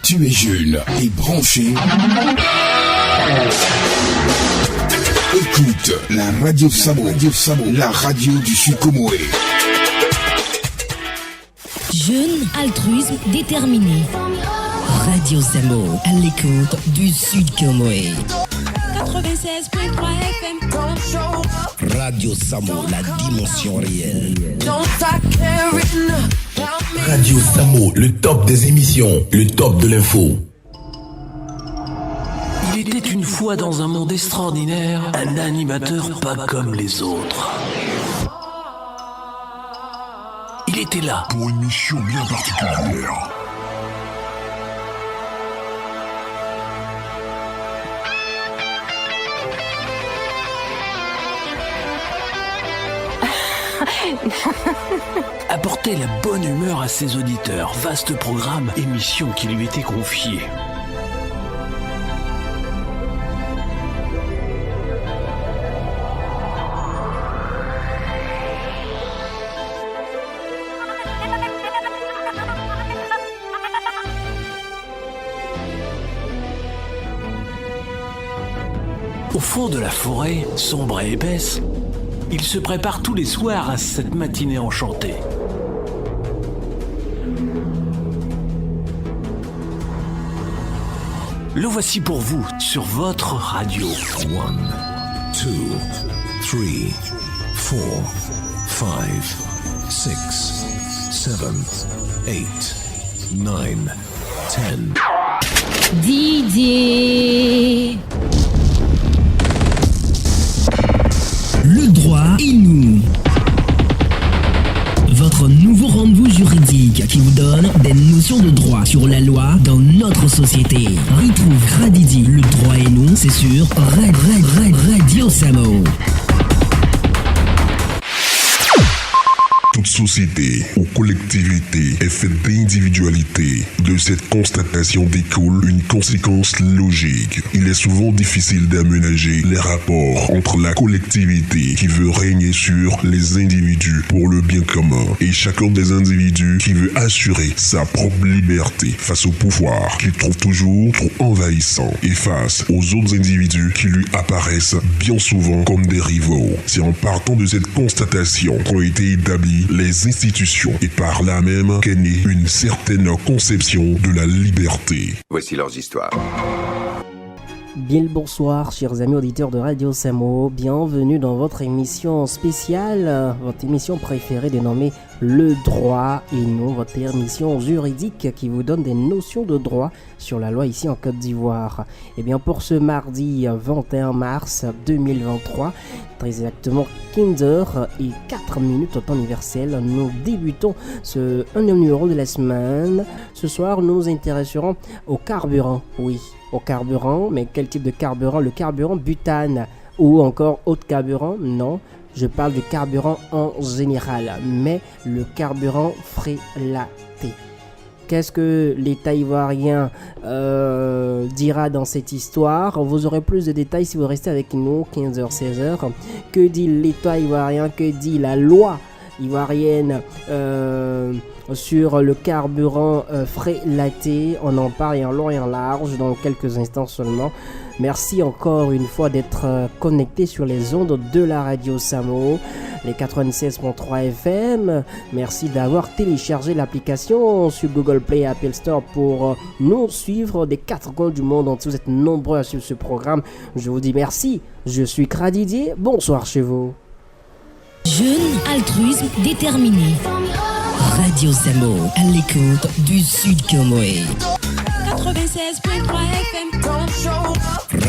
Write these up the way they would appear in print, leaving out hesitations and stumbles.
Tu es jeune et branché. Écoute la Radio Samo, la radio du Sud Comoé. Jeune, altruisme, déterminé. Radio Samo, à l'écoute du Sud Comoé. 96.3 FM. Radio Samo, la dimension réelle. Radio Samo, le top des émissions, le top de l'info. Il était une fois dans un monde extraordinaire, un animateur pas comme les autres. Il était là pour une mission bien particulière. Apporter la bonne humeur à ses auditeurs. Vaste programme, émission qui lui était confiée. Au fond de la forêt, sombre et épaisse, il se prépare tous les soirs à cette matinée enchantée. Le voici pour vous sur votre radio. 1, 2, 3, 4, 5, 6, 7, 8, 9, 10. Didier. Le droit et nous. Votre nouveau rendez-vous juridique qui vous donne des notions de droit sur la loi dans notre société. Retrouve Radidi, le droit et nous, c'est sur Radio Samo. Toute société ou collectivité est faite d'individualité. De cette constatation découle une conséquence logique. Il est souvent difficile d'aménager les rapports entre la collectivité qui veut régner sur les individus pour le bien commun et chacun des individus qui veut assurer sa propre liberté face au pouvoir qu'il trouve toujours trop envahissant et face aux autres individus qui lui apparaissent bien souvent comme des rivaux. C'est en partant de cette constatation qu'ont été établis les institutions et par là même qu'est née une certaine conception de la liberté. Voici leurs histoires. Bien le bonsoir, chers amis auditeurs de Radio Samo. Bienvenue dans votre émission spéciale, votre émission préférée dénommée Le droit et nous, votre émission juridique qui vous donne des notions de droit sur la loi ici en Côte d'Ivoire. Et bien pour ce mardi 21 mars 2023, très exactement 15h04 au temps universel, nous débutons ce 1e numéro de la semaine. Ce soir, nous nous intéresserons au carburant, oui. Au carburant, mais quel type de carburant? Le carburant butane ou encore autre carburant? Non, je parle du carburant en général, mais le carburant frélaté. Qu'est-ce que l'État ivoirien dira dans cette histoire? Vous aurez plus de détails si vous restez avec nous, 15h-16h. Que dit l'État ivoirien? Que dit la loi ivoirienne sur le carburant frélaté? On en parle en long et en large dans quelques instants seulement. Merci encore une fois d'être connecté sur les ondes de la Radio Samo, les 96.3 FM. Merci d'avoir téléchargé l'application sur Google Play et Apple Store pour nous suivre des 4 coins du monde entier. Vous êtes nombreux à suivre ce programme. Je vous dis merci. Je suis Kradidier. Bonsoir chez vous. Jeune, altruisme, déterminé. Radio Samo, à l'écoute du Sud Comoé. 96.3 FM.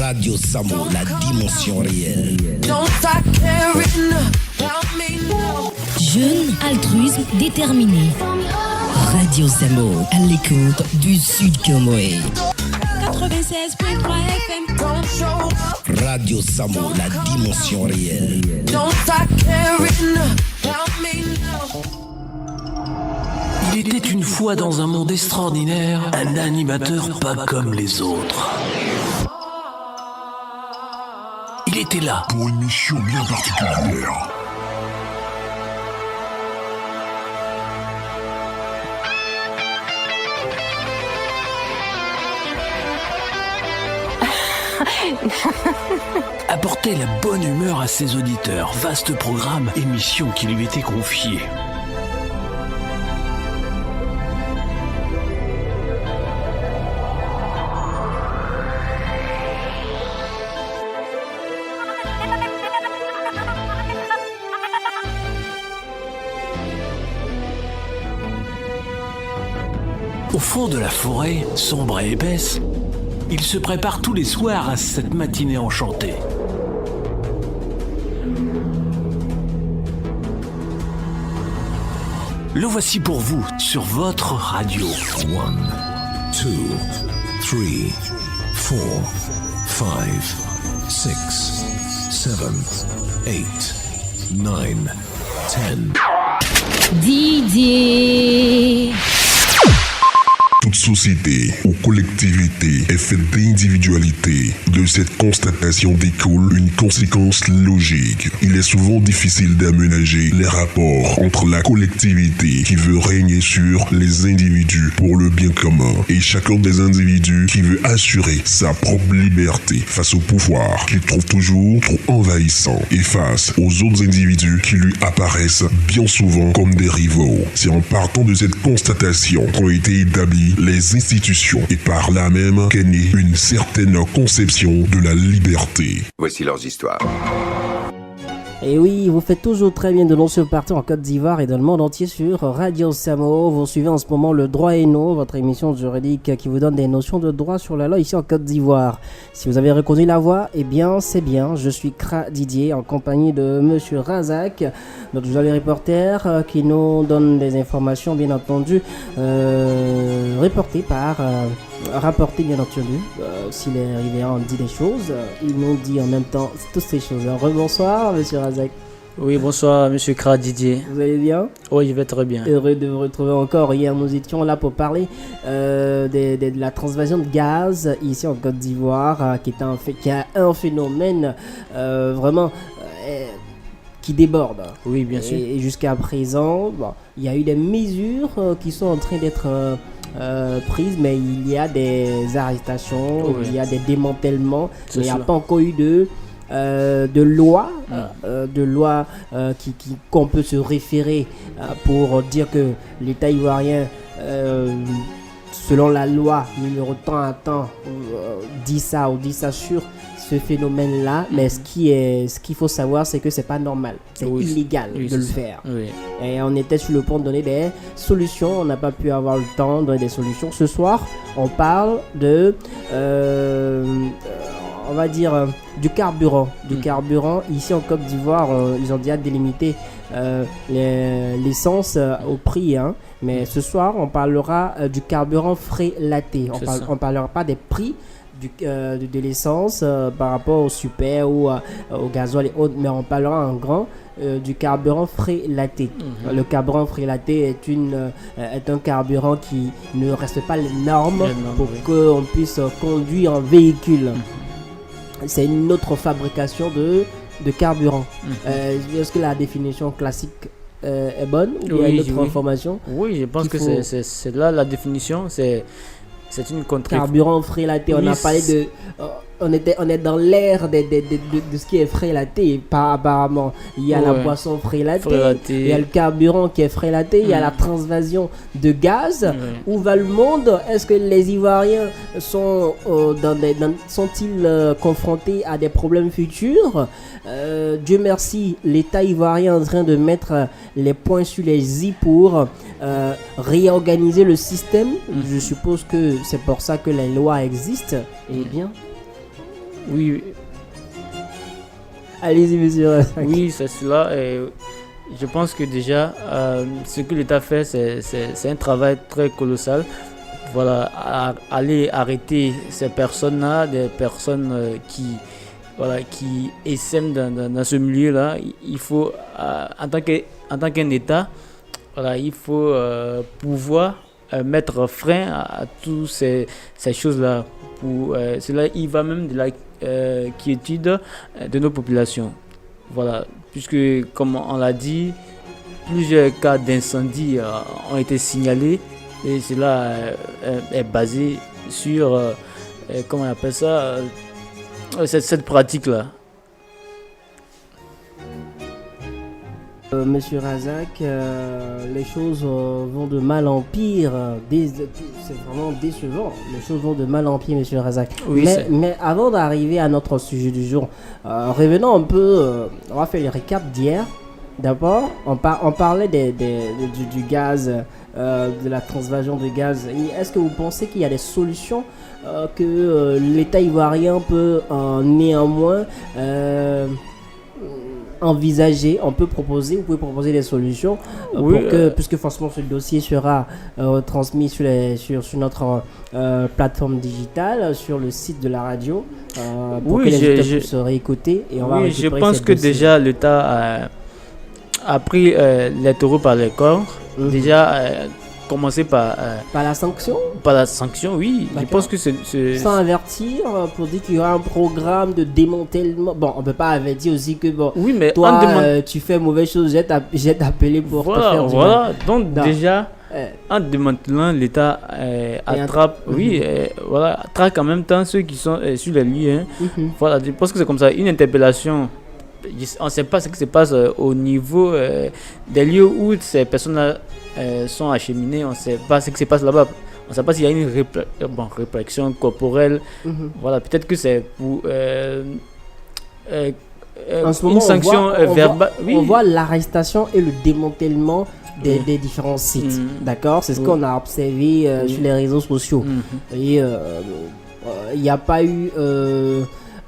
Radio Samo, la dimension réelle. Jeune, altruisme, déterminé. Radio Samo, à l'écoute du Sud Comoé. 96.3 FM. Radio Samo, la dimension réelle. Il était une fois dans un monde extraordinaire, un animateur pas comme les autres. Il était là pour une mission bien particulière. Apporter la bonne humeur à ses auditeurs. Vaste programme, émission qui lui était confiée. Au fond de la forêt, sombre et épaisse, il se prépare tous les soirs à cette matinée enchantée. Le voici pour vous sur votre radio. 1, 2, 3, 4, 5, 6, 7, 8, 9, 10. Didier. Toute société ou collectivité est faite d'individualité. De cette constatation découle une conséquence logique. Il est souvent difficile d'aménager les rapports entre la collectivité qui veut régner sur les individus pour le bien commun et chacun des individus qui veut assurer sa propre liberté face au pouvoir qu'il trouve toujours trop envahissant et face aux autres individus qui lui apparaissent bien souvent comme des rivaux. C'est en partant de cette constatation qu'ont été établis les institutions et par là même qu'est née une certaine conception de la liberté. Voici leurs histoires. Et oui, vous faites toujours très bien de lancer partout en Côte d'Ivoire et dans le monde entier sur Radio Samo. Vous suivez en ce moment Le Droit et Nous, votre émission juridique qui vous donne des notions de droit sur la loi ici en Côte d'Ivoire. Si vous avez reconnu la voix, eh bien c'est bien, je suis Kra Didier en compagnie de Monsieur Razak, notre journaliste reporter qui nous donne des informations bien entendu rapportées bien entendu. Si les Rivières dit des choses, il nous dit en même temps toutes ces choses. Rebonsoir Monsieur Razak. Oui, bonsoir Monsieur Kra Didier. Vous allez bien? Oui, je vais très bien. Heureux de vous retrouver encore. Hier, nous étions là pour parler de la transvasion de gaz ici en Côte d'Ivoire, qui a un phénomène vraiment qui déborde. Oui, bien sûr. Et jusqu'à présent, il y a eu des mesures qui sont en train d'être prises, mais il y a des arrestations, oui. Il y a des démantèlements, mais il n'y a cela. pas encore eu de loi, qu'on peut se référer pour dire que l'État ivoirien, selon la loi numéro temps à temps, dit ça sur ce phénomène-là. Mais ce qu'il faut savoir, c'est que c'est pas normal, c'est illégal de le faire. Oui. Et on était sur le point de donner des solutions, on n'a pas pu avoir le temps de donner des solutions. Ce soir, on parle de on va dire du carburant. Carburant, ici en Côte d'Ivoire, ils ont déjà délimité l'essence au prix. Mais ce soir, on parlera du carburant frais laté. On parlera pas des prix de l'essence par rapport au super ou au gasoil et autres, mais on parlera en grand du carburant frais laté. Le carburant frais laté est un carburant qui ne respecte pas les normes pour qu'on puisse conduire un véhicule. C'est une autre fabrication de carburant. Est-ce que la définition classique est bonne ou il y a une autre information? Oui, je pense que c'est là la définition. C'est une contre-. Carburant frais laté. On a parlé de. On est dans l'ère de ce qui est frais laté. Apparemment, il y a la boisson frais laté, il y a le carburant qui est frais laté, il y a la transvasion de gaz. Où va le monde? Est-ce que les Ivoiriens sont-ils confrontés à des problèmes futurs? Dieu merci, l'État ivoirien est en train de mettre les points sur les i pour réorganiser le système. Je suppose que c'est pour ça que les lois existent. Eh bien, oui. Allez-y, monsieur. Oui, c'est cela. Et je pense que déjà, ce que l'État fait, c'est un travail très colossal. Voilà, aller arrêter ces personnes-là, des personnes qui essaiment dans ce milieu-là. Il faut, en tant qu'un État, il faut pouvoir mettre frein à toutes ces choses-là. Cela, il va même de la quiétude de nos populations. Voilà, puisque, comme on l'a dit, plusieurs cas d'incendie ont été signalés et cela est basé sur, comment on appelle ça, cette pratique-là. Monsieur Razak, les choses vont de mal en pire. C'est vraiment décevant. Les choses vont de mal en pire, Monsieur Razak. Oui, mais avant d'arriver à notre sujet du jour, revenons un peu. On va faire le récap d'hier. D'abord, on parlait du gaz, de la transvasion de gaz. Est-ce que vous pensez qu'il y a des solutions que l'État ivoirien peut néanmoins envisager, vous pouvez proposer des solutions puisque forcément ce dossier sera transmis sur notre plateforme digitale, sur le site de la radio, pour que les auditeurs puissent réécouter et on va je pense que déjà l'État a pris les taureaux par les cornes. Déjà commencer par la sanction. Par la sanction, oui. D'accord. Je pense que c'est sans avertir, pour dire qu'il y aura un programme de démantèlement. Bon, on peut pas avertir aussi que oui, mais toi tu fais mauvaise chose, j'ai appelé pour te faire du mal. Donc déjà en démantelant, l'État attrape, traque en même temps ceux qui sont sur les lieux. Voilà, je pense que c'est comme ça. Une interpellation. On ne sait pas ce qui se passe au niveau des lieux où ces personnes-là sont acheminées. On ne sait pas ce qui se passe là-bas. On ne sait pas s'il y a une répression corporelle. Voilà, peut-être que c'est pour en ce moment, une sanction verbale. On voit l'arrestation et le démantèlement des différents sites. D'accord, c'est ce qu'on a observé sur les réseaux sociaux. Et il n'y a pas eu.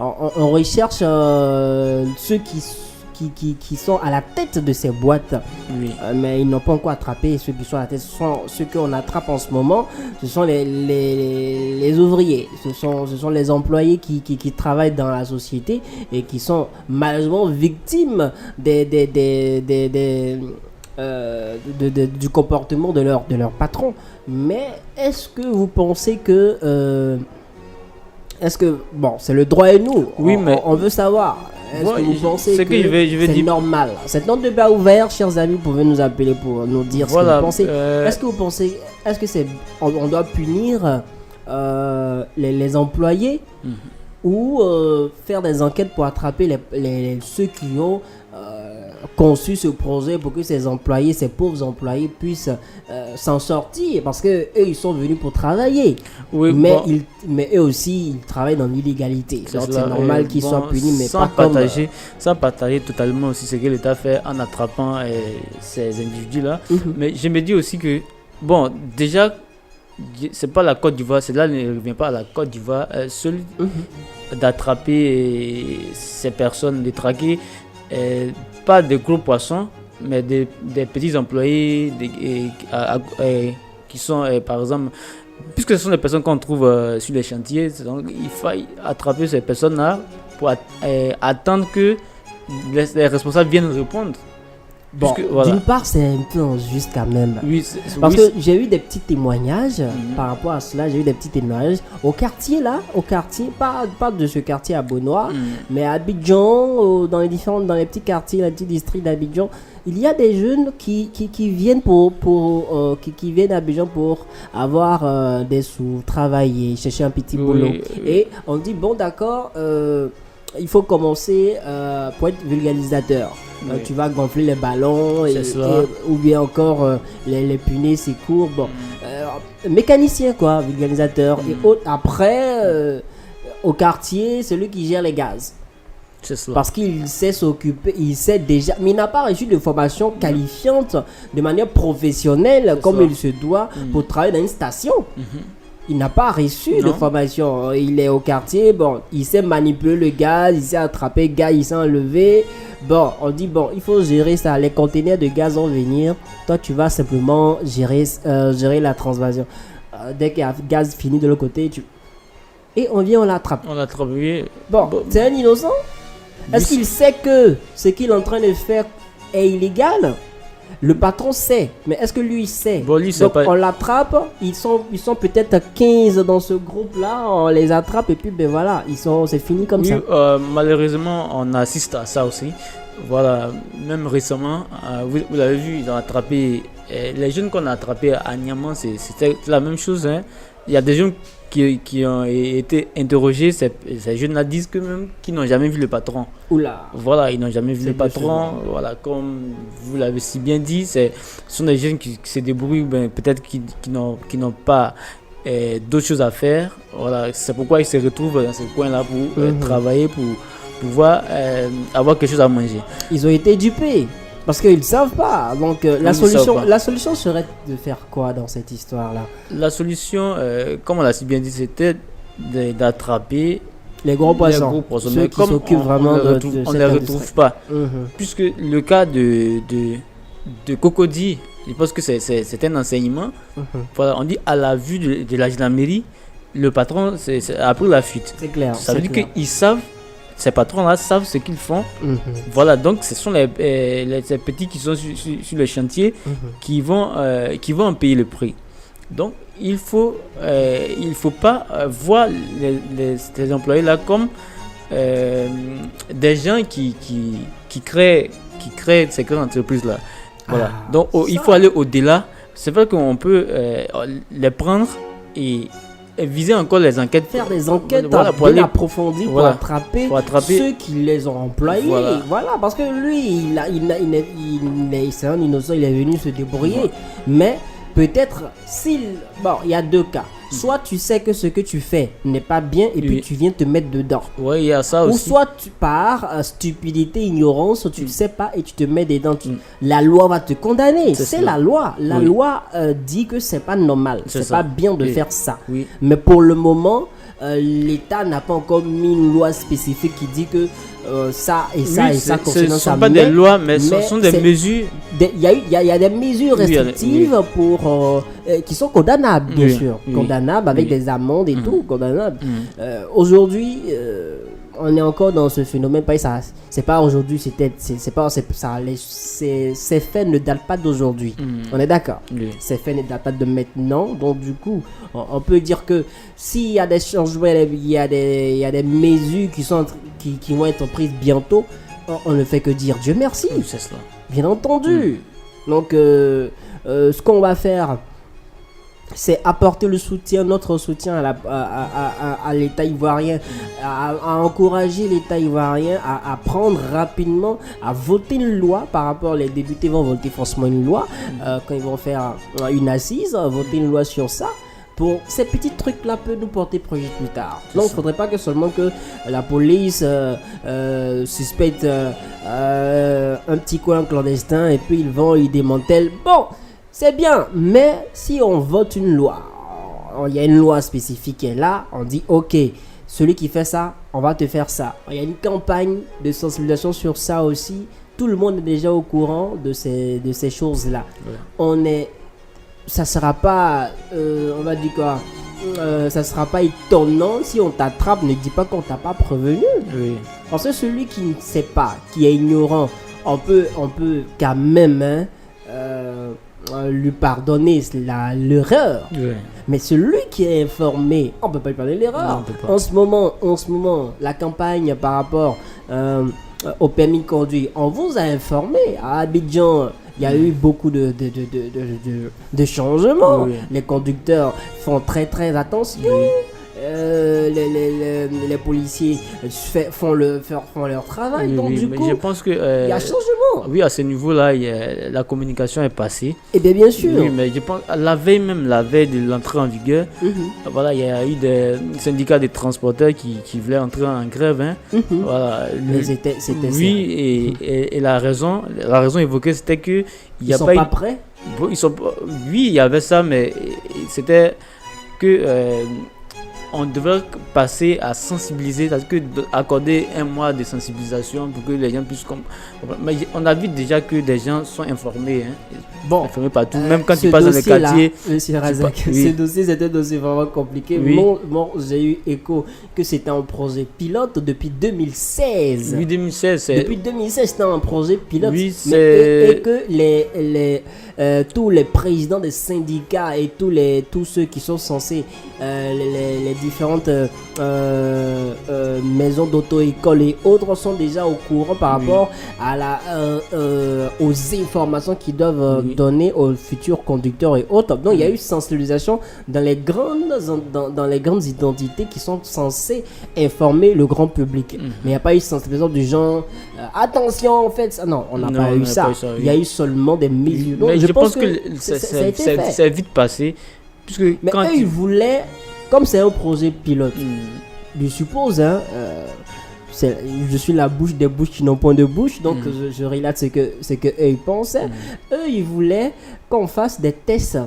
On recherche ceux qui sont à la tête de ces boîtes, mais ils n'ont pas encore attrapé ceux qui sont à la tête. Ceux qu'on attrape en ce moment, ce sont les ouvriers, ce sont les employés qui travaillent dans la société et qui sont malheureusement victimes du comportement de leur patron. Mais est-ce que vous pensez que bon, c'est le droit et nous. Oui, mais on veut savoir. Est-ce que vous pensez que c'est dire normal? Cette note de débat ouvert, chers amis, vous pouvez nous appeler pour nous dire ce que vous pensez. Est-ce que vous pensez, on doit punir les employés ou faire des enquêtes pour attraper ceux qui ont conçu ce projet pour que ces pauvres employés puissent s'en sortir, parce que eux ils sont venus pour travailler, mais eux aussi ils travaillent dans l'illégalité. C'est normal qu'ils soient punis, mais sans partager totalement aussi ce que l'État fait en attrapant ces individus là. Mais je me dis aussi que bon, déjà c'est pas la Côte d'Ivoire, cela ne revient pas à la Côte d'Ivoire seule d'attraper ces personnes, de traquer pas de gros poissons, mais des petits employés qui sont, par exemple, puisque ce sont des personnes qu'on trouve sur les chantiers, donc il faut attraper ces personnes-là pour attendre que les responsables viennent répondre. Bon, d'une part, c'est un peu injuste quand même. Parce que j'ai eu des petits témoignages par rapport à cela. J'ai eu des petits témoignages au quartier, pas de ce quartier à Beaunois, mais à Abidjan, dans les petits quartiers, les petits districts d'Abidjan. Il y a des jeunes qui viennent qui viennent à Abidjan pour avoir des sous, travailler, chercher un petit boulot. Et on dit, bon d'accord, il faut commencer pour être vulgarisateur. Tu vas gonfler les ballons ou bien encore les punaises, c'est court. Bon, mécanicien quoi, vulgarisateur. Et après, au quartier, celui qui gère les gaz. Parce qu'il sait s'occuper, il sait déjà, mais il n'a pas reçu de formation qualifiante de manière professionnelle comme il se doit pour travailler dans une station. Il n'a pas reçu de formation. Il est au quartier, bon, il sait manipuler le gaz, il sait attraper le gaz, il sait enlever. Bon, on dit, bon, il faut gérer ça. Les conteneurs de gaz vont venir. Toi, tu vas simplement gérer la transvasion. Dès qu'il y a gaz fini de l'autre côté, et on vient, on l'attrape. On l'attrape, oui. Bon, c'est un innocent. Est-ce qu'il sait que ce qu'il est en train de faire est illégal? Le patron sait, mais est-ce que lui sait? Bon, lui, donc on l'attrape, ils sont peut-être 15 dans ce groupe-là, on les attrape et puis ben voilà, c'est fini comme ça. Malheureusement, on assiste à ça aussi. Voilà, même récemment, vous l'avez vu, ils ont attrapé les jeunes qu'on a attrapés à Niamey, c'était la même chose. Hein. il y a des gens qui ont été interrogés, ces jeunes-là disent que même qu'ils n'ont jamais vu le patron. Oula. Voilà, ils n'ont jamais vu C'est le patron. décevant. Voilà, comme vous l'avez si bien dit, ce sont des jeunes qui se débrouillent, peut-être qui n'ont pas d'autres choses à faire. Voilà, c'est pourquoi ils se retrouvent dans ce coin-là pour travailler, pour pouvoir avoir quelque chose à manger. Ils ont été dupés. Parce qu'ils ne savent pas. Donc la solution serait de faire quoi dans cette histoire-là? La solution, comme on l'a si bien dit, c'était d'attraper les gros poissons. Ceux mais qui comme s'occupent vraiment on ne les retrouve pas. Puisque le cas de Cocody, je pense que c'est un enseignement. Voilà, on dit à la vue de la gendarmerie, le patron a pris la fuite. C'est clair. Ça veut dire qu'ils savent. Ces patrons-là savent ce qu'ils font. Voilà, donc ce sont les petits qui sont sur le chantier qui vont en payer le prix. Donc, il faut pas voir ces employés-là comme des gens qui créent ces grandes entreprises-là. Voilà. Donc, il faut aller au-delà. C'est vrai qu'on peut les prendre et viser encore les enquêtes. Faire des enquêtes pour aller approfondies pour attraper ceux qui les ont employés. Voilà, parce que lui, c'est un innocent, il est venu se débrouiller. Mais peut-être, bon, il y a deux cas. Soit tu sais que ce que tu fais n'est pas bien et puis tu viens te mettre dedans. Oui, il y a ça aussi. Ou soit tu pars, stupidité, ignorance, tu ne sais pas et tu te mets dedans. La loi va te condamner. C'est la loi. La loi dit que c'est pas normal. C'est pas bien de faire ça. Mais pour le moment, l'État n'a pas encore mis une loi spécifique qui dit que ça et ça et ça concernant ça. Ce ne sont pas des lois, mais ce sont des mesures. Il y a des mesures restrictives qui sont condamnables, bien sûr. Condamnables avec des amendes et tout, condamnables. Aujourd'hui, on est encore dans ce phénomène. C'est pas aujourd'hui, ces faits ne datent pas d'aujourd'hui. On est d'accord. Ces faits ne datent pas de maintenant. Donc du coup, on peut dire que s'il y a des changements, il y a des mesures qui vont être prises bientôt, on ne fait que dire Dieu merci. C'est cela. Bien entendu. Donc ce qu'on va faire, c'est apporter notre soutien à l'État ivoirien, à encourager l'État ivoirien à prendre rapidement, à voter une loi par rapport, les députés vont voter forcément une loi, quand ils vont faire une assise, voter une loi sur ça. Pour ces petits trucs-là peuvent nous porter projet plus tard. Donc il ne faudrait pas que seulement que la police suspecte un petit coin clandestin et puis ils démantèlent. Bon, c'est bien, mais si on vote une loi, il y a une loi spécifique qui est là, on dit ok, celui qui fait ça, on va te faire ça. Il y a une campagne de sensibilisation sur ça aussi. Tout le monde est déjà au courant de ces choses-là. Ça sera pas, on va dire quoi, ça sera pas étonnant si on t'attrape, ne dis pas qu'on t'a pas prévenu. Parce que celui qui ne sait pas, qui est ignorant, on peut quand même lui pardonner l'erreur. Mais celui qui est informé, on peut pas lui pardonner l'erreur. En ce moment, la campagne par rapport au permis de conduire, on vous a informé. À Abidjan, il y a eu beaucoup de changements. Les conducteurs font très très attention. Les policiers font leur travail. Donc du coup, je pense que il y a changement. Oui, à ce niveau-là, la communication est passée. Et bien sûr. Oui, mais je pense la veille de l'entrée en vigueur, voilà, il y a eu des syndicats de transporteurs qui voulaient entrer en grève. Voilà. Mais c'était oui, et la raison évoquée, c'était que ils sont pas prêts. Oui, il y avait ça, mais c'était que on devrait passer à sensibiliser, c'est-à-dire que accorder un mois de sensibilisation pour que les gens puissent comprendre. Mais on a vu déjà que des gens sont informés, informés partout, même quand ils passent dans les quartiers. Monsieur Razak, ce dossier, c'est un dossier vraiment compliqué. J'ai eu écho que c'était un projet pilote depuis 2016. Oui, 2016. Depuis 2016, c'était un projet pilote. Oui, et que tous les présidents des syndicats et tous ceux qui sont censés, les différentes maisons d'auto-école et autres sont déjà au courant par rapport à aux informations qu'ils doivent donner aux futurs conducteurs et autres. Donc il y a eu sensibilisation dans les grandes identités qui sont censées informer le grand public. Mais il n'y a pas eu sensibilisation du genre attention, en fait ça. Non, on n'a pas eu ça. Il y a eu seulement des mesures. Mais je pense que ça a vite passé. Puisque mais eux, ils voulaient, comme c'est un projet pilote, je suppose, je suis la bouche des bouches qui n'ont point de bouche, donc je relate ce que eux ils pensaient. Eux, ils voulaient qu'on fasse des tests.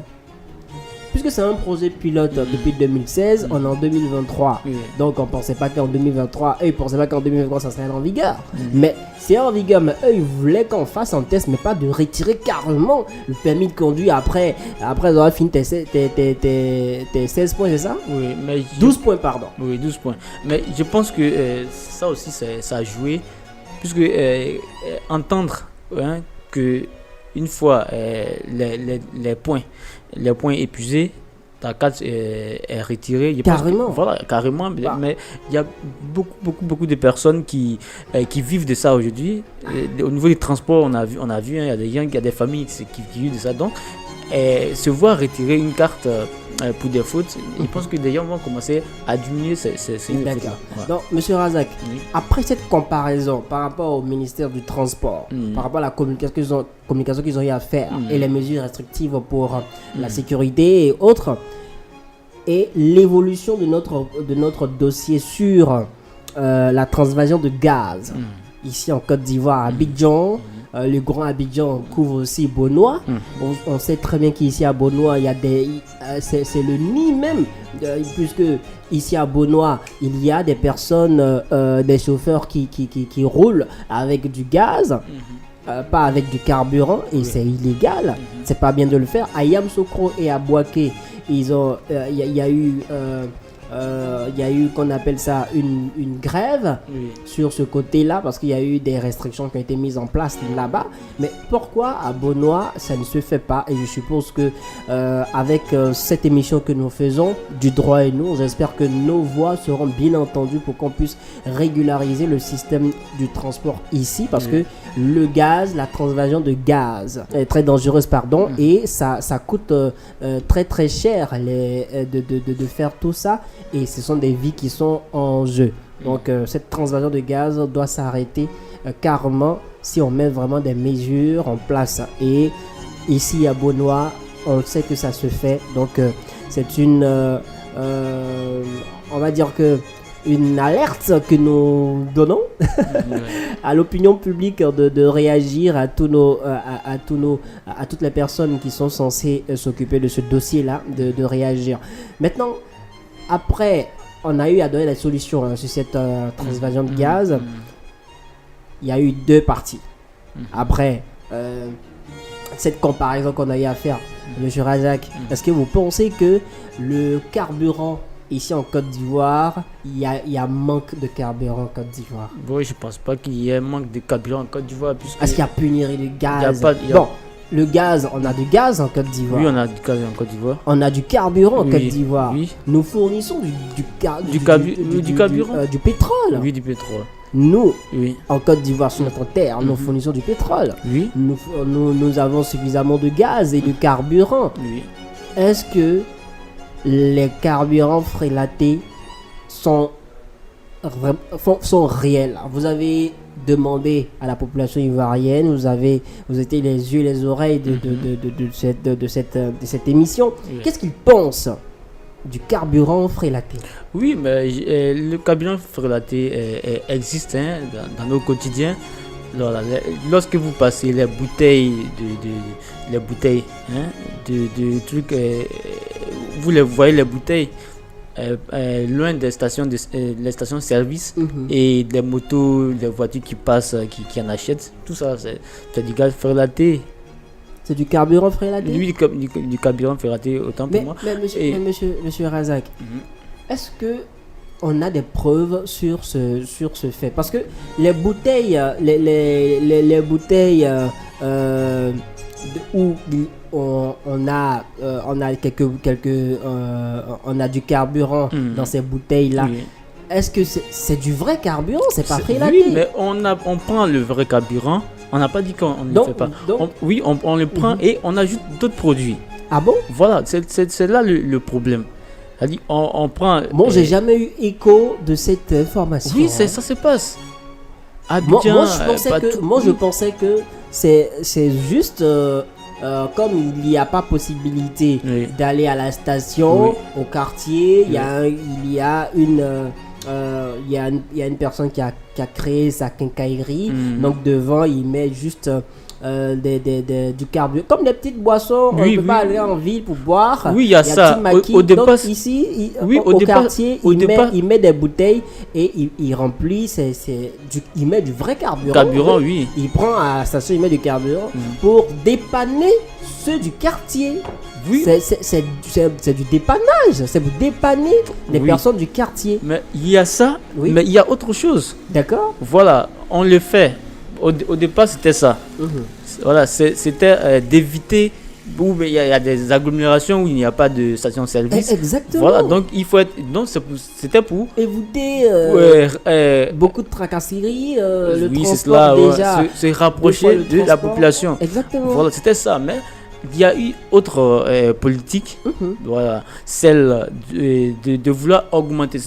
Puisque c'est un projet pilote depuis 2016, on est en 2023. Donc on pensait pas qu'en 2023, eux ils pensaient pas qu'en 2023 ça serait en vigueur. Mais c'est en vigueur, mais eux ils voulaient qu'on fasse un test, mais pas de retirer carrément le permis de conduire après avoir fini tes 16 points, c'est ça? Oui, mais 12 points, pardon. Oui, 12 points. Mais je pense que ça aussi ça a joué, puisque entendre que une fois les points épuisés, ta carte est retirée. Carrément. Voilà, carrément. Mais il y a beaucoup de personnes qui vivent de ça aujourd'hui. Au niveau des transports, on a vu, il y a des gens, il y a des familles qui vivent de ça. Donc, se voir retirer une carte pour des fautes, je pense que des gens vont commencer à diminuer ces fautes. Ouais. Donc, M. Razak, après cette comparaison par rapport au ministère du Transport, par rapport à la communication qu'ils ont eu à faire et les mesures restrictives pour la sécurité et autres, et l'évolution de notre dossier sur la transvasion de gaz ici en Côte d'Ivoire, à Abidjan. Le grand Abidjan couvre aussi Bonois. On sait très bien qu'ici à Bonois, il y a c'est le nid même, puisque ici à Bonois, il y a des personnes, des chauffeurs qui roulent avec du gaz, pas avec du carburant, et c'est illégal. C'est pas bien de le faire. À Yamoussoukro et à Bouaké, il y a eu qu'on appelle ça une grève sur ce côté-là, parce qu'il y a eu des restrictions qui ont été mises en place là-bas. Mais pourquoi à Bonois ça ne se fait pas? Et je suppose que avec cette émission que nous faisons du droit et nous, j'espère que nos voix seront bien entendues pour qu'on puisse régulariser le système du transport ici, parce que le gaz, la transvasion de gaz est très dangereuse, et ça coûte très très cher de faire tout ça. Et ce sont des vies qui sont en jeu. Donc cette transvasion de gaz doit s'arrêter carrément si on met vraiment des mesures en place. Et ici à Bonois, on sait que ça se fait. Donc c'est une, on va dire que une alerte que nous donnons à l'opinion publique de réagir à toutes les personnes qui sont censées s'occuper de ce dossier-là, de réagir. Maintenant, après, on a eu à donner des solutions sur cette transvasion de gaz. Il y a eu deux parties. Après cette comparaison qu'on a eu à faire, M. Razak, est-ce que vous pensez que le carburant ici en Côte d'Ivoire, il y a manque de carburant en Côte d'Ivoire? Oui, je ne pense pas qu'il y ait manque de carburant en Côte d'Ivoire. Est-ce qu'il y a pénurie de gaz? Bon, le gaz, on a du gaz en Côte d'Ivoire. Oui, on a du gaz en Côte d'Ivoire. On a du carburant en Côte d'Ivoire. Oui. Nous fournissons du carburant. Du pétrole. Oui, du pétrole. Nous, en Côte d'Ivoire, sur notre terre, nous fournissons du pétrole. Oui. Nous avons suffisamment de gaz et de carburant. Oui. Est-ce que les carburants frélatés sont réels? Vous avez demandé à la population ivoirienne, vous étiez les yeux et les oreilles de cette émission. Qu'est-ce qu'ils pensent du carburant frélaté? Oui, mais le carburant frélaté existe dans nos quotidiens. Lorsque vous passez les bouteilles de trucs, vous voyez les bouteilles loin des stations les stations service et des motos, des voitures qui passent, qui en achètent. Tout ça, c'est du gaz frélaté. C'est du carburant frélaté? Oui, du carburant frélaté, autant pour moi. Mais monsieur Razak, est-ce que on a des preuves sur ce fait? Parce que les bouteilles, où on a on a du carburant dans ces bouteilles là. Oui. Est-ce que c'est du vrai carburant? C'est pas frélaté? Oui, mais on prend le vrai carburant. On n'a pas dit qu'on ne le fait pas. On le prend et on ajoute d'autres produits. Ah bon? Voilà, c'est là le problème. C'est-à-dire, on prend. Bon, j'ai jamais eu écho de cette information. Oui, ça se passe. Moi, Abidjan, je pensais que c'est juste comme il n'y a pas possibilité d'aller à la station, au quartier, il y a une personne qui a créé sa quincaillerie. Donc devant, il met juste du carburant, comme des petites boissons. On ne peut pas aller en ville pour boire. Oui, il y a ça. Au départ, donc ici, au quartier, il met des bouteilles et il remplit. Il met du vrai carburant. Oui. Il prend à la station, il met du carburant pour dépanner ceux du quartier. Oui. C'est du dépannage. C'est pour dépanner les personnes du quartier. Mais il y a ça, mais il y a autre chose. D'accord. Voilà, on le fait. Au départ, c'était ça. Voilà, c'était d'éviter où il y a des agglomérations où il n'y a pas de station-service. Exactement. Voilà, donc il faut être. Donc c'était pour éviter beaucoup de tracasseries. Le oui, c'est transport cela. déjà. Se rapprocher de la population. Exactement. Voilà, c'était ça. Mais il y a eu autre politique, voilà, celle de vouloir augmenter.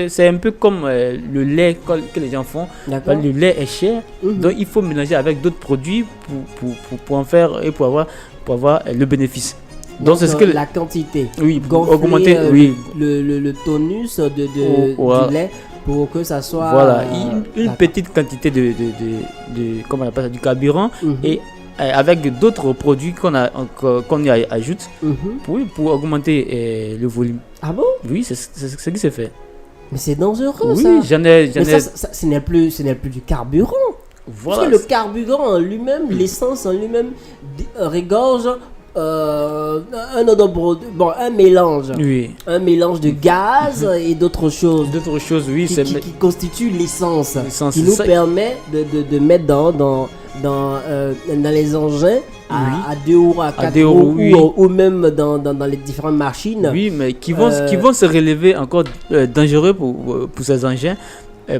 C'est un peu comme le lait que les gens font. Le lait est cher, donc il faut mélanger avec d'autres produits pour en faire et pour avoir le bénéfice. Donc c'est ce que la quantité. Oui, gonfler, augmenter le tonus du lait pour que ça soit. Voilà, une petite quantité de comment on appelle ça, du carburant et avec d'autres produits qu'on y ajoute pour augmenter le volume. Ah bon? Oui, c'est ce qui s'est fait. Mais c'est dangereux, oui, ça. Mais ça, ce n'est plus du carburant. Voilà. Parce que le carburant en lui-même, l'essence en lui-même regorge un mélange. Oui. Un mélange de gaz et d'autres choses. D'autres choses, oui. Qui constitue l'essence. Qui nous permet de mettre dans les engins à 2 roues, à 4 roues, ou même dans les différentes machines. Oui, mais qui vont se révéler encore dangereux pour ces engins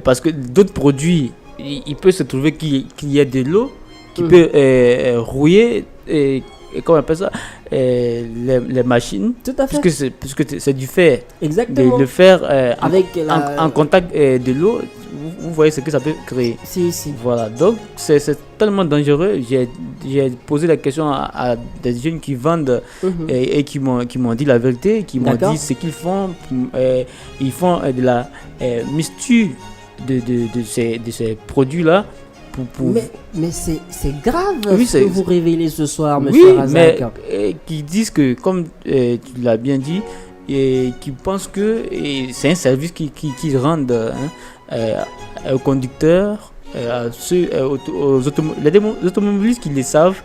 parce que d'autres produits, il peut se trouver qu'il y ait de l'eau qui peut rouiller et comment on appelle ça, les machines. Tout à fait. Puisque c'est du fer. Exactement. Le fer avec en contact de l'eau, vous voyez ce que ça peut créer. Si. Voilà, donc c'est tellement dangereux. J'ai posé la question à des jeunes qui vendent et qui m'ont dit la vérité, qui m'ont dit ce qu'ils font. Ils font de la mixture de ces produits-là. Mais c'est grave ce que vous révélez ce soir, monsieur oui, Razak. Mais qui disent que, comme tu l'as bien dit, et qui pensent que c'est un service qui rendent aux conducteurs, aux automobilistes qui les savent,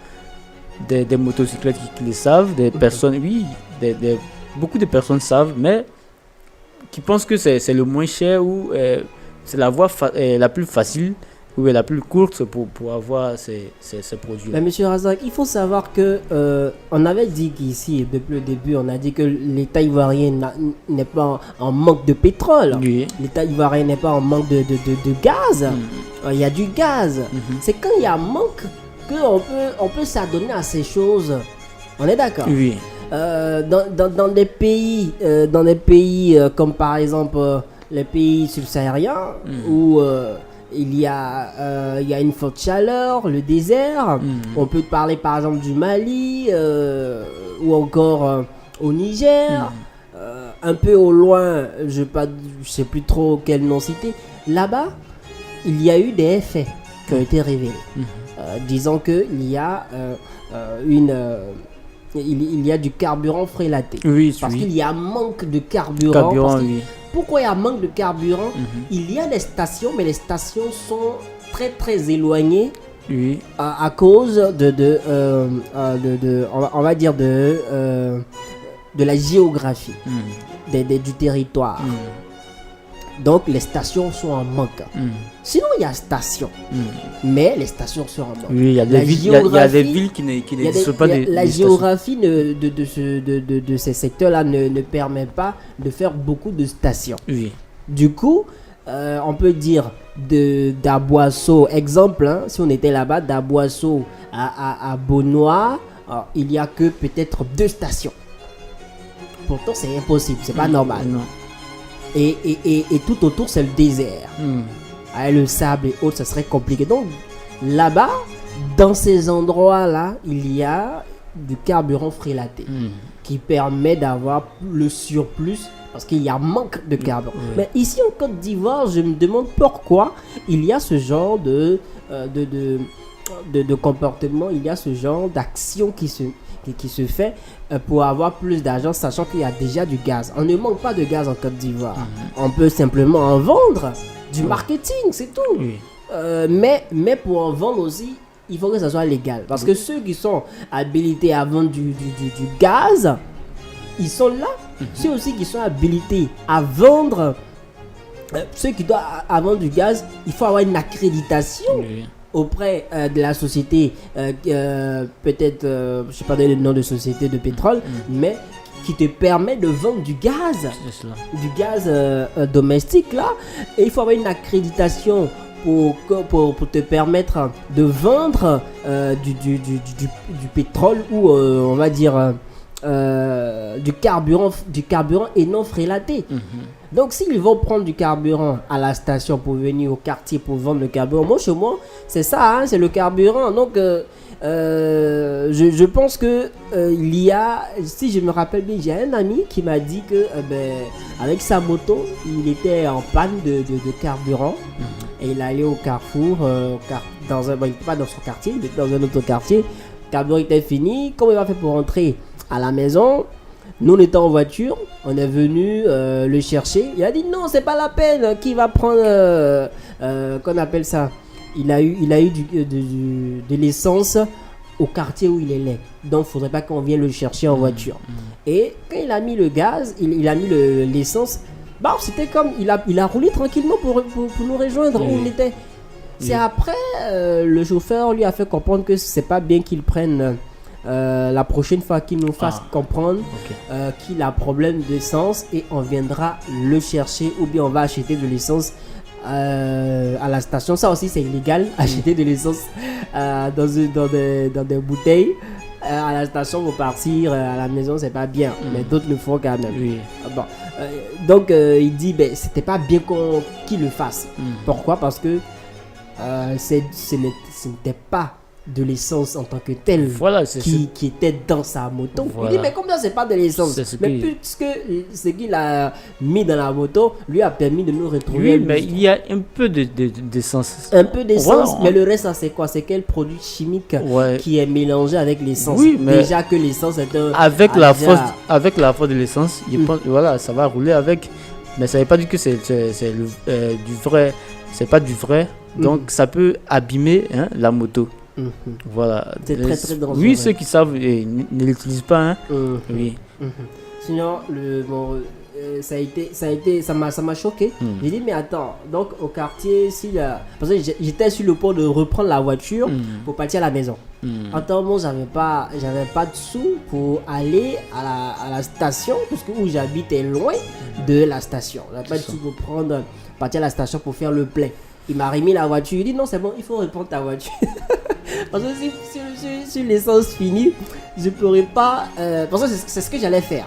des motocyclettes qui les savent, des personnes, oui, beaucoup de personnes savent, mais qui pensent que c'est le moins cher ou c'est la voie la plus facile ou la plus courte pour avoir ces produits. Mais monsieur Razak, il faut savoir que on avait dit qu'ici, depuis le début, on a dit que l'État ivoirien n'est pas en manque de pétrole. Oui. L'État ivoirien n'est pas en manque de gaz. Il y a du gaz. C'est quand il y a manque qu'on peut s'adonner à ces choses. On est d'accord? Oui. Dans des pays, comme par exemple les pays subsahariens où il y a une forte chaleur, le désert. On peut parler par exemple du Mali ou encore au Niger. Un peu au loin, je sais plus trop quel nom citer. Là-bas, il y a eu des faits qui ont été révélés, disant que il y a il y a du carburant frélaté. Oui, parce qu'il y a manque de carburant. Oui. Pourquoi il y a manque de carburant? Il y a des stations, mais les stations sont très très éloignées. Oui. À cause on va dire de la géographie du territoire. Donc les stations sont en manque. Sinon, il y a stations. Mais les stations sont en manque. Oui, il y a des villes, il y a des villes qui n'existent pas. La géographie de ces secteurs-là ne permet pas de faire beaucoup de stations. Oui. Du coup, on peut dire d'Aboisseau, exemple, hein, si on était là-bas, d'Aboisseau à Beaunois, il n'y a que peut-être 2 stations. Pourtant, c'est impossible, c'est pas normal. Non. Et tout autour, c'est le désert. Avec le sable et autres, ça serait compliqué. Donc, là-bas, dans ces endroits-là, il y a du carburant frélaté qui permet d'avoir le surplus parce qu'il y a manque de carburant. Mais ici en Côte d'Ivoire, je me demande pourquoi il y a ce genre de comportement, il y a ce genre d'action qui se fait pour avoir plus d'argent, sachant qu'il y a déjà du gaz. On ne manque pas de gaz en Côte d'Ivoire. On peut simplement en vendre. Du marketing, c'est tout. Mais pour en vendre aussi, il faut que ça soit légal. Parce que ceux qui sont habilités à vendre du gaz, ils sont là. Ceux aussi qui sont habilités à vendre, ceux qui doivent vendre du gaz, il faut avoir une accréditation auprès de la société, peut-être, je ne sais pas le nom de société de pétrole, mais qui te permet de vendre du gaz, domestique là, et il faut avoir une accréditation pour te permettre de vendre du pétrole ou on va dire du carburant et non frélaté. Donc s'ils vont prendre du carburant à la station pour venir au quartier pour vendre le carburant, moi chez moi c'est ça, hein, c'est le carburant. Donc je pense que il y a, si je me rappelle bien, j'ai un ami qui m'a dit que avec sa moto il était en panne de carburant et il allait au carrefour il n'était pas dans son quartier, il était dans un autre quartier, le carburant était fini. Comment il va faire pour rentrer à la maison? Nous on était en voiture, on est venu le chercher, il a dit non c'est pas la peine, qui va prendre qu'on appelle ça, il a eu de l'essence au quartier où il est né. Donc faudrait pas qu'on vienne le chercher en voiture. Et quand il a mis le gaz, il a mis l'essence, bah c'était comme il a roulé tranquillement pour nous rejoindre où on était. C'est après le chauffeur lui a fait comprendre que c'est pas bien qu'il prenne la prochaine fois qu'il nous fasse comprendre qu'il a problème d'essence et on viendra le chercher ou bien on va acheter de l'essence à la station. Ça aussi c'est illégal, acheter de l'essence dans des bouteilles à la station pour partir à la maison, c'est pas bien, mais d'autres le font quand même. Donc il dit c'était pas bien qu'il le fasse. Pourquoi? Parce que ce n'était pas de l'essence en tant que telle qui était dans sa moto. Il dit mais comme ça c'est pas de l'essence, puisque ce qu'il a mis dans la moto lui a permis de nous retrouver. Oui, mais il y a un peu d'essence. Un peu d'essence, mais le reste ça c'est quoi? C'est quel produit chimique qui est mélangé avec l'essence? Mais déjà que l'essence est avec la force de l'essence, voilà, ça va rouler avec, mais ça veut pas dire que c'est du vrai, c'est pas du vrai, donc ça peut abîmer la moto. Voilà. C'est très très dangereux. Oui, ceux qui savent ne l'utilisent pas. Oui. Sinon, ça m'a choqué. J'ai dit mais attends, donc au quartier, parce que j'étais sur le point de reprendre la voiture pour partir à la maison. En tant que moi, j'avais pas de sous pour aller à la station parce que où j'habite est loin de la station. J'avais pas de sous pour partir à la station pour faire le plein. Il m'a remis la voiture. Il dit non, c'est bon, il faut reprendre ta voiture. Parce que si l'essence finit, je pourrais pas. Parce que c'est ce que j'allais faire.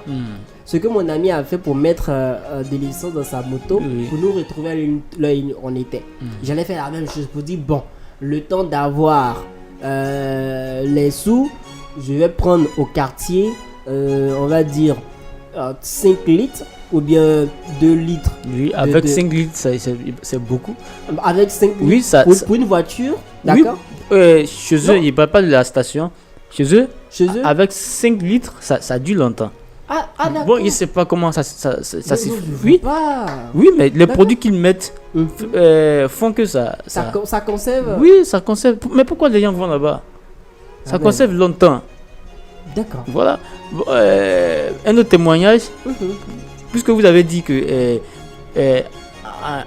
Ce que mon ami a fait pour mettre de l'essence dans sa moto pour nous retrouver là où on était. J'allais faire la même chose pour dire bon, le temps d'avoir les sous, je vais prendre au quartier, on va dire 5 litres. Ou bien 2 litres. Oui, avec 5 litres, c'est beaucoup. Avec 5 litres oui, pour une voiture, d'accord. Chez eux, ils ne parlent pas de la station. Chez eux, avec 5 litres, ça dure longtemps. D'accord. Bon, ils ne savent pas comment ça se fait. Oui, mais les produits qu'ils mettent font que ça conserve. Oui, ça conserve. Mais pourquoi les gens vont là-bas? Ça conserve longtemps. D'accord. Voilà. Un autre témoignage. Puisque vous avez dit que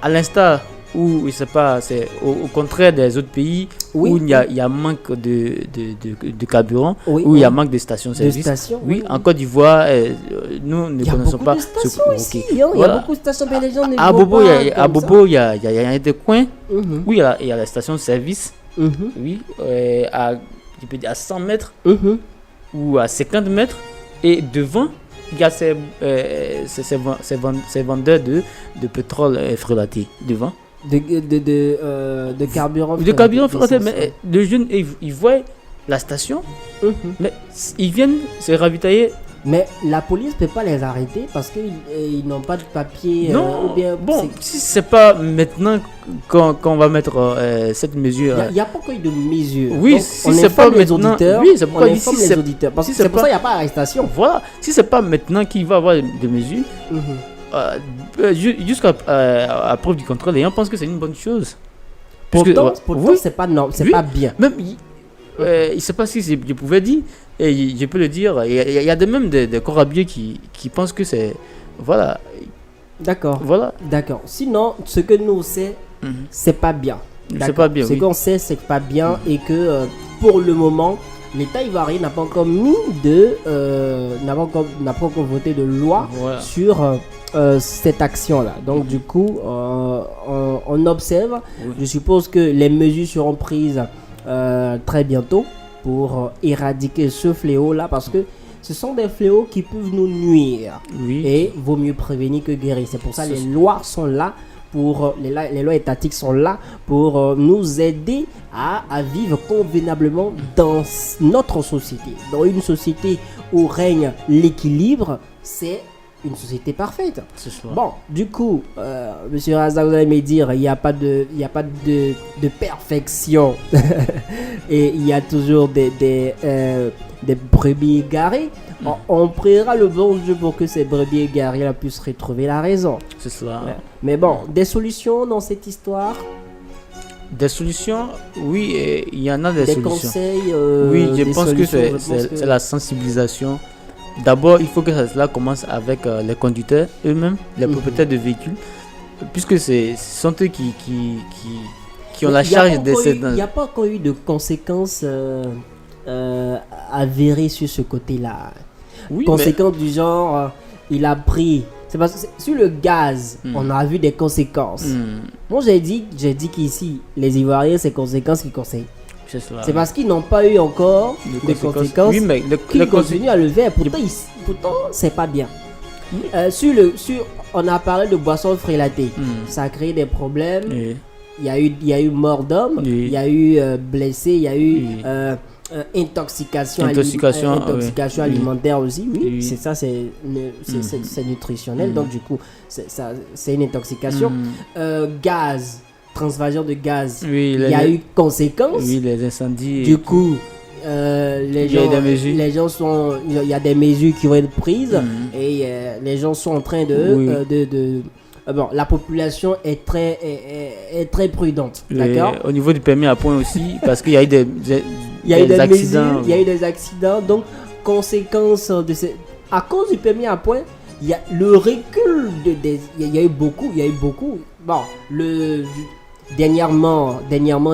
à l'instar où, je sais pas, c'est au contraire des autres pays Oui. où il y a manque de carburant, Oui, où il y a oui. manque de stations-service. stations, Oui, oui, en Côte d'Ivoire, nous ne Il y a connaissons beaucoup pas de stations ce- ici. ok. Il y a Voilà. beaucoup de stations, mais les gens ne À vont Bobo, pas il y a comme Bobo, il y a des coins ça. Mhm. où il y a la station-service, Mhm. oui, je peux dire à 100 mètres Mhm. ou à 50 mètres, et devant, il y a ces vendeurs de pétrole frelaté devant. De carburant. De carburant frelaté, d'essence, mais les jeunes, ils voient la station, Mhm. mais ils viennent se ravitailler. Mais la police ne peut pas les arrêter parce qu'ils n'ont pas de papier. Non, ou bien bon, si c'est pas maintenant qu'on va mettre cette mesure. il n'y a pas encore eu de mesure. Oui, Donc, si on c'est informe pas les maintenant- auditeurs. oui, c'est on pourquoi informe ici, les c'est- auditeurs. Parce que si c'est c'est pour ça pas- qu'il n'y a pas d'arrestation. Voilà, si c'est pas maintenant qu'il va avoir des mesures, jusqu'à à preuve du contraire, les gens pensent que c'est une bonne chose. Pourtant, Oui, c'est pas, non, c'est Oui. pas bien. même, il ne sait pas si je pouvais dire, et je peux le dire, il y a même des corabiers qui pensent que c'est... Voilà, D'accord. voilà. D'accord. Sinon, ce que nous sait, c'est pas bien. C'est D'accord. pas bien, Ce oui. qu'on sait, c'est pas bien et que pour le moment, l'État ivoirien n'a pas encore n'a pas encore voté de loi Voilà. sur cette action-là. Donc du coup, on observe. Oui. Je suppose que les mesures seront prises très bientôt pour éradiquer ce fléau-là parce que ce sont des fléaux qui peuvent nous nuire. Oui. Et vaut mieux prévenir que guérir. C'est pour ça que les C'est- lois sont là. Les lois étatiques sont là pour nous aider à vivre convenablement dans notre société. Dans une société où règne l'équilibre, c'est une société parfaite. Ce soir. Bon, du coup, Monsieur Raza, vous allez me dire, il n'y a pas de perfection. Et il y a toujours des brebis égarées. On priera le bon Dieu pour que ces brebis égarées puissent retrouver la raison. C'est cela. Ouais. Mais bon, des solutions dans cette histoire, Des solutions, oui, il y en a des solutions. conseils. Oui, je des pense que solutions, c'est la sensibilisation. D'abord, il faut que cela commence avec les conducteurs eux-mêmes, les propriétaires de véhicules, puisque ce sont eux qui ont la charge de cette... Il n'y a pas encore eu de conséquences avérées sur ce côté-là. Oui, Conséquences du genre, il a pris. C'est parce que sur le gaz, on a vu des conséquences. Moi, j'ai dit qu'ici, les Ivoiriens, ces conséquences qui conseillent. c'est cela. C'est parce qu'ils n'ont pas eu encore de conséquences. Oui, mais Qu'ils continuent à le faire. Pourtant, c'est pas bien. On a parlé de boissons frélatées. Ça a créé des problèmes. Oui. Il y a eu mort d'homme. Oui. Il y a eu blessé. Il y a eu Oui. intoxication Intoxication, oui. alimentaire aussi. Oui, Oui. c'est ça, c'est nutritionnel. Donc, du coup, c'est une intoxication. Gaz, transvasion de gaz. Oui, Il y a eu conséquences. Oui, les incendies. Du coup, les gens, il y a des mesures qui vont être prises et les gens sont en train bon, la population est très prudente, d'accord. Au niveau du permis à point aussi, parce qu'il y a eu des accidents. Il y a eu des accidents, donc conséquence à cause du permis à point, il y a le recul il y a eu beaucoup. Bon, dernièrement,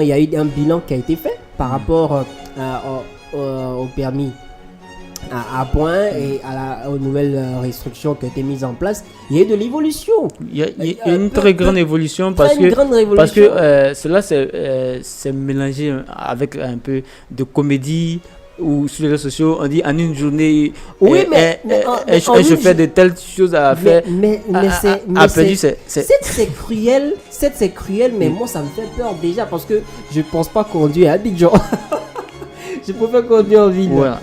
il y a eu un bilan qui a été fait par rapport au permis à point et aux nouvelles restrictions qui ont été mises en place. Il y a eu de l'évolution. Il y a une très grande évolution parce que cela c'est mélangé avec un peu de comédie. Ou sur les réseaux sociaux, on dit en une journée, un chauffeur de telles choses à faire. C'est cruel, mais moi ça me fait peur déjà parce que je pense pas conduire à Abidjan. Je préfère conduire en ville, voilà.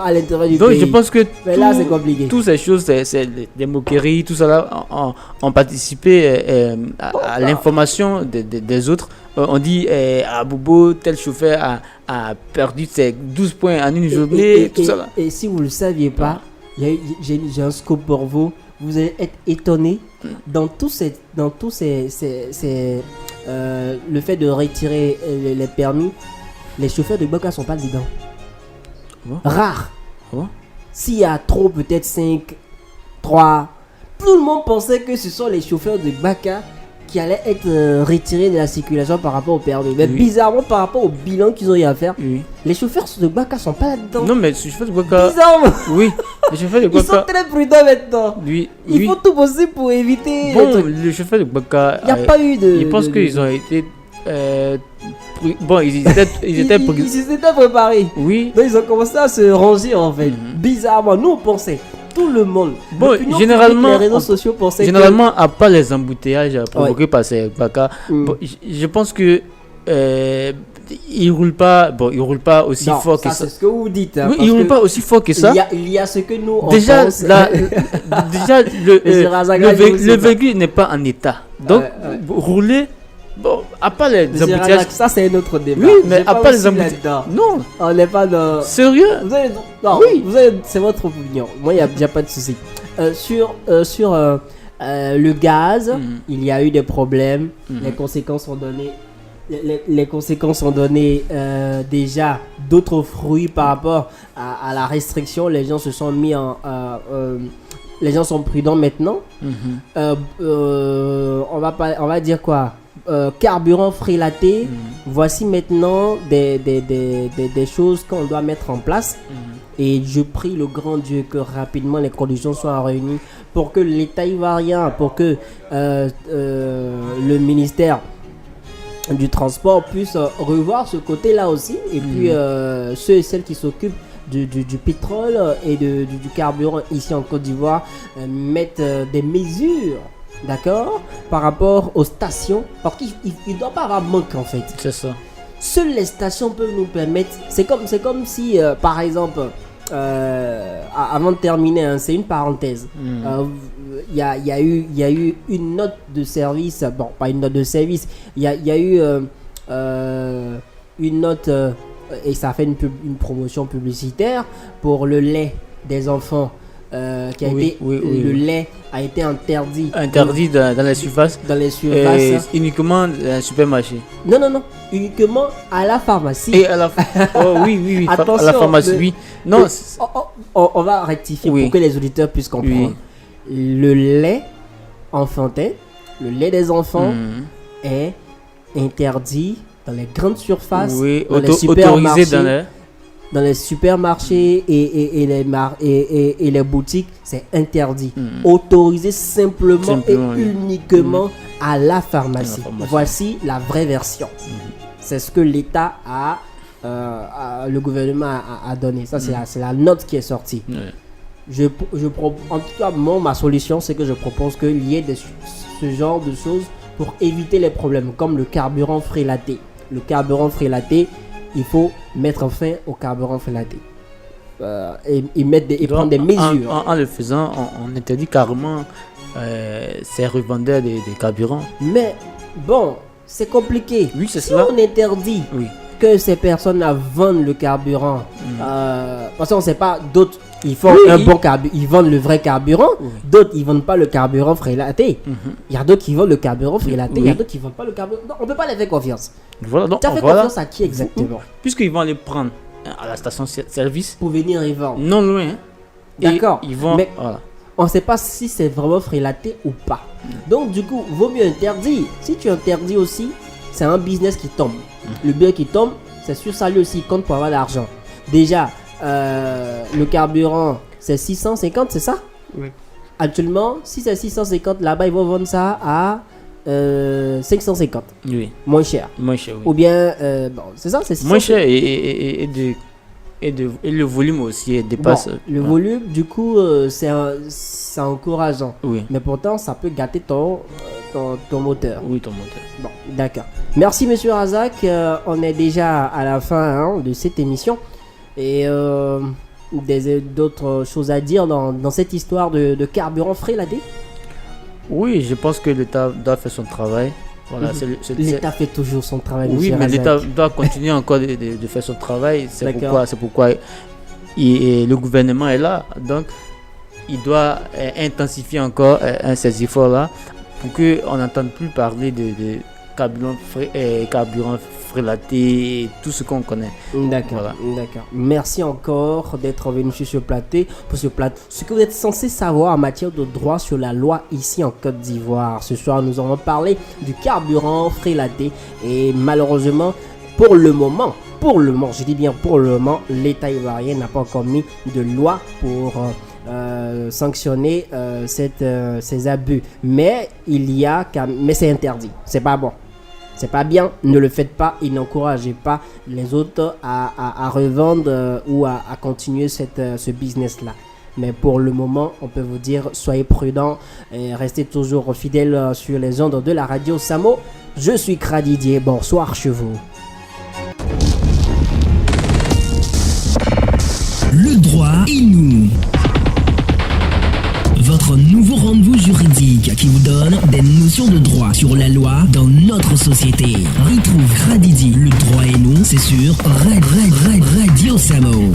À l'intérieur du Donc pays. je pense que mais là c'est compliqué. Toutes ces choses, c'est des moqueries, tout ça là, ont participé à l'information des autres. On dit à Bobo, tel chauffeur a perdu ses 12 points en une journée, tout ça là. Et si vous ne le saviez pas, j'ai un scoop pour vous. Vous allez être étonné dans tous ces le fait de retirer les permis. Les chauffeurs de Baka sont pas dedans. Bon. Rare. Bon. S'il y a trop, peut-être 5, 3. Tout le monde pensait que ce sont les chauffeurs de Baka qui allait être retiré de la circulation par rapport au permis. Mais Oui. bizarrement, par rapport au bilan qu'ils ont eu à faire, Oui. les chauffeurs de Gbaka sont pas là-dedans. Non, mais le chauffeur de Gbaka. Bizarrement, Oui, le chauffeur de ils sont Gbaka. très prudents maintenant. Lui, Ils oui. font tout possible pour éviter. Bon, le chauffeur de Gbaka. Il n'y a pas eu de. Je pense qu'ils ont été. Bon, ils étaient. Ils s'étaient préparés. Oui. Donc ils ont commencé à se ranger en fait. Bizarrement, nous on pensait, tout le monde. Bon, l'opinion généralement, publique, les réseaux sociaux pensaient Généralement, à part les embouteillages provoqués par ces Gbaka, Mm. bon, je pense que. Ils roulent pas aussi non, fort ça, que ça. c'est ce que vous dites. Hein, Oui, parce ils roulent que pas aussi fort que ça. Il y a ce que nous on Déjà, pense. déjà Monsieur Razaga, je vous sais le pas. véhicule n'est pas en état. Donc, rouler, bon, à part les Monsieur embouteillages. Razak, ça c'est un autre débat. Oui, mais J'ai à pas part les aussi embouteillages. là-dedans. Non, On n'est pas dans. sérieux. Vous avez... Non, Oui. c'est votre opinion. Moi, il n'y a pas de souci. Sur le gaz, il y a eu des problèmes. Les conséquences sont données. Les conséquences ont donné déjà d'autres fruits par rapport à la restriction. Les gens se sont mis en. Les gens sont prudents maintenant. On va dire quoi? Carburant frélaté. Voici maintenant des choses qu'on doit mettre en place. Et je prie le grand Dieu que rapidement les conditions soient réunies pour que l'État ivoirien, pour que le ministère du transport puisse revoir ce côté-là aussi. Et puis ceux et celles qui s'occupent du pétrole et du carburant ici en Côte d'Ivoire mettent des mesures, d'accord, par rapport aux stations, parce qu'il ne doit pas avoir manque en fait. C'est ça. Seules les stations peuvent nous permettre. C'est comme si, par exemple, avant de terminer, hein, c'est une parenthèse. Il y a eu une note de service. Bon, pas une note de service. Il y a eu une note et ça fait une promotion publicitaire pour le lait des enfants. Le lait a été interdit dans les surfaces. Dans les surfaces. Uniquement dans les supermarchés. Non. Uniquement à la pharmacie. Et à la oui. Attention, à la pharmacie, oui. Non. On va rectifier pour que les auditeurs puissent comprendre. Le lait enfantin, le lait des enfants est interdit dans les grandes surfaces, dans les supermarchés. Autorisé dans les supermarchés et les boutiques, c'est interdit. Autorisé simplement et uniquement à la pharmacie. Voici la vraie version. C'est ce que l'État le gouvernement a donné. Ça, c'est la note qui est sortie. En tout cas, ma solution, c'est que je propose qu'il y ait ce genre de choses pour éviter les problèmes, comme le carburant frélaté. Le carburant frélaté, il faut mettre fin au carburant frélaté et prendre des mesures. En le faisant, on interdit carrément ces revendeurs de carburant. Mais bon, c'est compliqué. Oui, c'est si cela. On interdit que ces personnes-là vendent le carburant, parce qu'on ne sait pas, d'autres ils font bon carburant, ils vendent le vrai carburant, d'autres ils vendent pas le carburant frélaté. Il y a d'autres qui vendent le carburant frélaté, il y a d'autres qui vendent pas le carburant. Non, on peut pas les faire confiance. Voilà, donc tu as fait confiance à qui exactement? Puisqu'ils vont les prendre à la station-service pour venir y vendre. Non loin. D'accord. Ils vont. Mais voilà. On ne sait pas si c'est vraiment frélaté ou pas. Donc du coup, vaut mieux interdire. Si tu interdis aussi, c'est un business qui tombe. Le bien qui tombe, c'est sûr ça lui aussi il compte pour avoir de l'argent. Déjà, le carburant, c'est 650, c'est ça? Oui. Actuellement, si c'est 650, là-bas, ils vont vendre ça à 550. Oui. Moins cher. Moins cher, oui. Ou bien, bon, c'est ça, c'est 650. Moins cher et le volume aussi dépasse. Bon, le volume, du coup, c'est encourageant. Oui. Mais pourtant, ça peut gâter ton moteur. Oui, ton moteur. Bon, d'accord. Merci, monsieur Razak. On est déjà à la fin de cette émission. Et d'autres choses à dire dans cette histoire de carburant frélaté? Oui, je pense que l'État doit faire son travail. Voilà, l'État fait toujours son travail. Oui, mais Razak. l'État doit continuer encore de faire son travail. C'est pourquoi le gouvernement est là. Donc, il doit intensifier encore ces efforts-là pour qu'on n'entende plus parler de carburant frélaté, tout ce qu'on connaît. D'accord, Voilà. d'accord. Merci encore d'être venu sur ce plateau. Pour ce plateau, ce que vous êtes censé savoir en matière de droit sur la loi ici en Côte d'Ivoire. Ce soir, nous allons parler du carburant frélaté et malheureusement, pour le moment, je dis bien pour le moment, l'État ivoirien n'a pas encore mis de loi pour sanctionner ces abus. Mais mais c'est interdit. C'est pas bon. C'est pas bien. Ne le faites pas et n'encouragez pas les autres à revendre ou à continuer ce business-là. Mais pour le moment, on peut vous dire, soyez prudents et restez toujours fidèles sur les ondes de la radio Samo. Je suis Kradidier. Bonsoir chez vous. Le droit et nous. Votre nouveau rendez-vous juridique qui vous donne des notions de droit sur la loi dans notre société. Retrouve Radidi, le droit et nous, c'est sur Radio Samo.